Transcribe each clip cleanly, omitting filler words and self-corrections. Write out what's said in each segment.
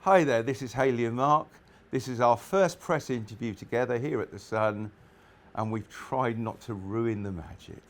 Hi there, this is Hayley and Mark. This is our first press interview together here at the Sun, and we've tried not to ruin the magic.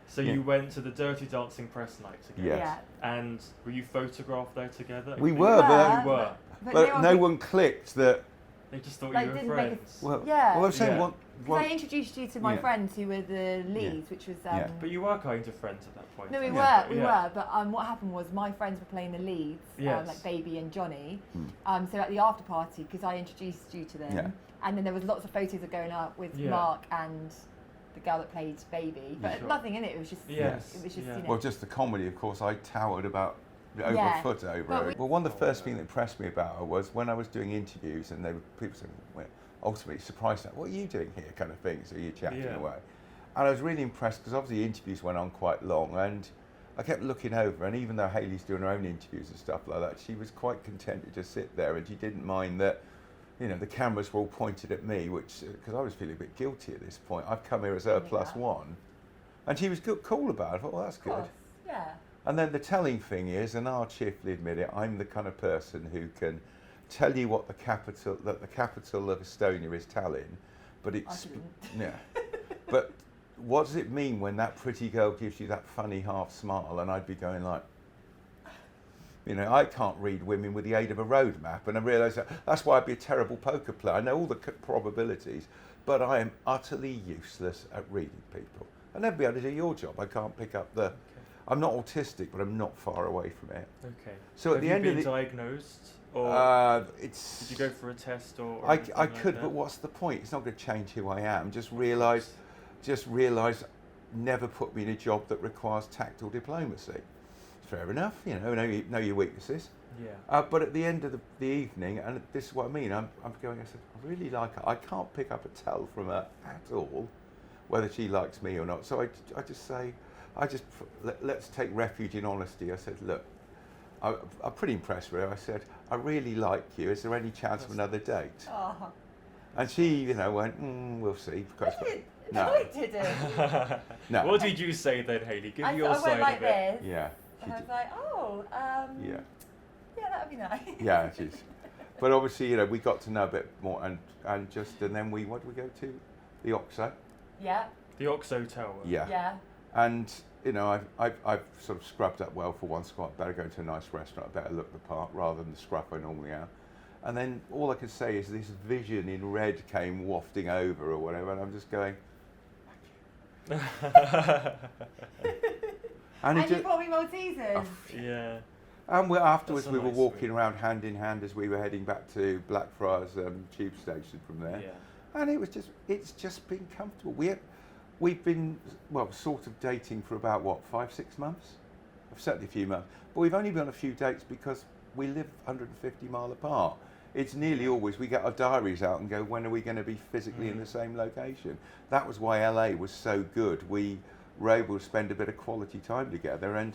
So you went to the Dirty Dancing press night together? Yes. Yeah. And were you photographed there together? We were, but, You were. but no one clicked that. They just thought Like, you were didn't make friends. Well, Yeah. well, I'm saying Yeah. what. Because I introduced you to my Yeah. friends who were the leads, which was... Yeah. But you were kind of friends at that point. No, we Yeah. were, but what happened was my friends were playing the leads, Yes. like Baby and Johnny. So at the after party, because I introduced you to them, Yeah. and then there was lots of photos of going up with Yeah. Mark and the girl that played Baby, but Sure. nothing in it. It was just, Yes. it was just, Yeah. you know. Well, just the comedy, of course. I towered about over Yeah. a foot over But her. Well, one of the first things that impressed me about her was when I was doing interviews, and people saying, well, ultimately surprised at, what are you doing here, kind of thing. So you're chatting Yeah. away, and I was really impressed because obviously interviews went on quite long, and I kept looking over, and even though Hayley's doing her own interviews and stuff like that, she was quite content to just sit there, and she didn't mind that, you know, the cameras were all pointed at me, which, because I was feeling a bit guilty at this point. I've come here as her plus one, and she was cool about it. I thought, well, that's Of good. course, yeah. And then the telling thing is, and I'll cheerfully admit it, I'm the kind of person who can tell you what the capital of Estonia is Tallinn, but it's yeah. But what does it mean when that pretty girl gives you that funny half smile? And I'd be going like, you know, I can't read women with the aid of a road map, and I realise that's why I'd be a terrible poker player. I know all the probabilities, but I am utterly useless at reading people. I'll never be able to do your job. I can't pick up the. I'm not autistic, but I'm not far away from it. Okay. So at Have the you end been of the diagnosed? Or it's. did you go for a test or I anything like could, that? but what's the point? It's not going to change who I am. Just realise, never put me in a job that requires tact or diplomacy. Fair enough, you know your weaknesses. Yeah. But at the end of the evening, and this is what I mean, I'm going, I said, I really like her. I can't pick up a tell from her at all, whether she likes me or not. So I just say, let's take refuge in honesty. I said, look, I'm pretty impressed with her. I said, I really like you. Is there any chance of another date? Oh. And she, went, we'll see. Because No, I didn't. No. What did you say then, Hayley? Give your I side went like of it. this, Yeah. and I was like, Yeah. yeah, that would be nice. Yeah, it is. But obviously, we got to know a bit more, and then what did we go to? The Oxo. Yeah. The Oxo Tower. Yeah. Yeah. And I've sort of scrubbed up well for once. I better go to a nice restaurant. I better look the part rather than the scruff I normally am. And then all I could say is this vision in red came wafting over or whatever, and I'm just going. And it you brought me Maltesers. Oh, Yeah. And afterwards That's a we were nice walking feeling. around hand in hand as we were heading back to Blackfriars tube station from there. Yeah. And it's just been comfortable. We've been, sort of dating for about, 5-6 months? Certainly a few months. But we've only been on a few dates because we live 150 mile apart. It's nearly always, we get our diaries out and go, when are we going to be physically in the same location? That was why LA was so good. We were able to spend a bit of quality time together, and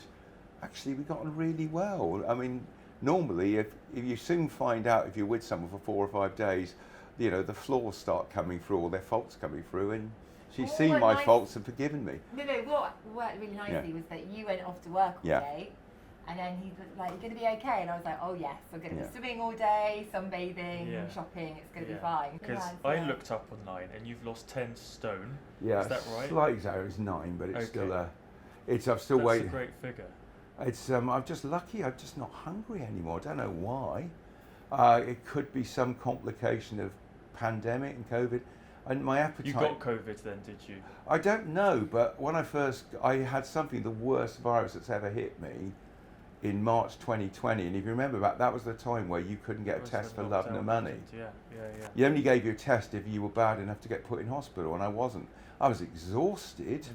actually we got on really well. I mean, normally if you soon find out if you're with someone for 4 or 5 days, the flaws start coming through, or their faults coming through, and she's seen my faults and forgiven me. No, what worked really nicely was that you went off to work all day, and then he was like, "You're going to be okay," and I was like, "Oh yes, I'm going to be swimming all day, sunbathing, shopping. It's going to be fine." Because I looked up online, and you've lost 10 stone. Yeah, is that right? Slightly exaggerate. It's 9, but it's still I'm still That's waiting. That's a great figure. It's I'm just lucky. I'm just not hungry anymore. I don't know why. It could be some complication of pandemic and COVID, and my appetite. You got COVID then, did you? I don't know, but when I had the worst virus that's ever hit me in March 2020, and if you remember that was the time where you couldn't get a test for love nor money. Yeah. You only gave you a test if you were bad enough to get put in hospital, and I wasn't. I was exhausted,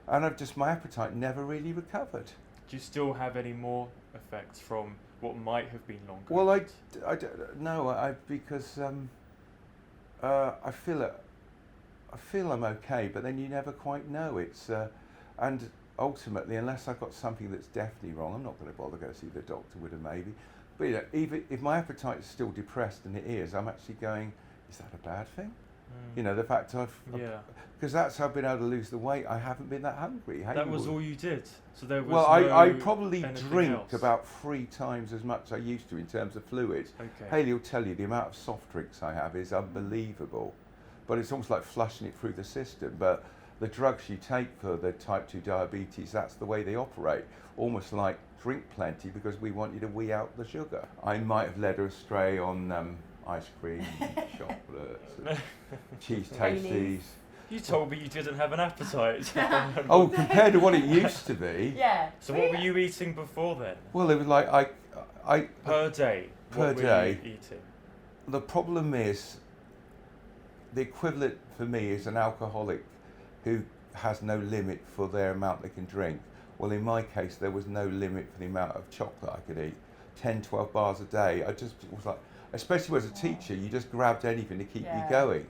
and my appetite never really recovered. Do you still have any more effects from what might have been long COVID? Well, I don't know, because I feel I'm okay, but then you never quite know. It's and ultimately, unless I've got something that's definitely wrong, I'm not going to bother going to see the doctor with a maybe. But even if my appetite is still depressed, and it is, I'm actually going, is that a bad thing? You know, the fact because that's how I've been able to lose the weight. I haven't been that hungry. That was all you did? So there was well, I probably drink else. about 3 times as much as I used to in terms of fluids. Okay. Hayley will tell you the amount of soft drinks I have is unbelievable. But it's almost like flushing it through the system. But the drugs you take for the type 2 diabetes, that's the way they operate. Almost like drink plenty because we want you to wee out the sugar. I might have led her astray on ice cream, chocolates, and cheese toasties. You told me you didn't have an appetite. Oh, compared to what it used to be. Yeah. So what were you eating before then? Well, it was like I Per day. Per what day. Were you eating? The problem is, the equivalent for me is an alcoholic who has no limit for their amount they can drink. Well, in my case, there was no limit for the amount of chocolate I could eat. 10, 12 bars a day. I just was like, especially as a teacher, you just grabbed anything to keep you going.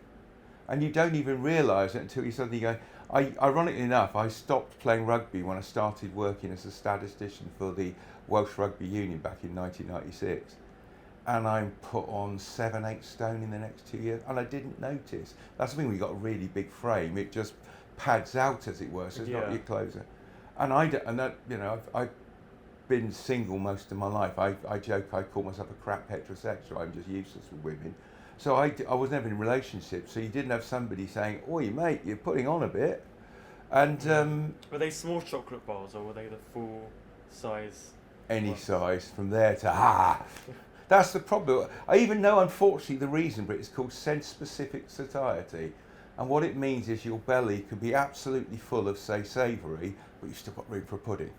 And you don't even realise it until you suddenly go. Ironically enough, I stopped playing rugby when I started working as a statistician for the Welsh Rugby Union back in 1996. And I'm put on 7, 8 stone in the next 2 years, and I didn't notice. That's the thing when you've got a really big frame, it just pads out, as it were, so it's not your clothes. And I've been single most of my life. I joke, I call myself a crap heterosexual, I'm just useless with women. So I was never in relationships, so you didn't have somebody saying, "Oi, mate, you're putting on a bit." And were they small chocolate bars or were they the full size? Any size from there to That's the problem. I even know, unfortunately, the reason, but it's called sense-specific satiety. And what it means is your belly can be absolutely full of, say, savoury, but you've still got room for a pudding.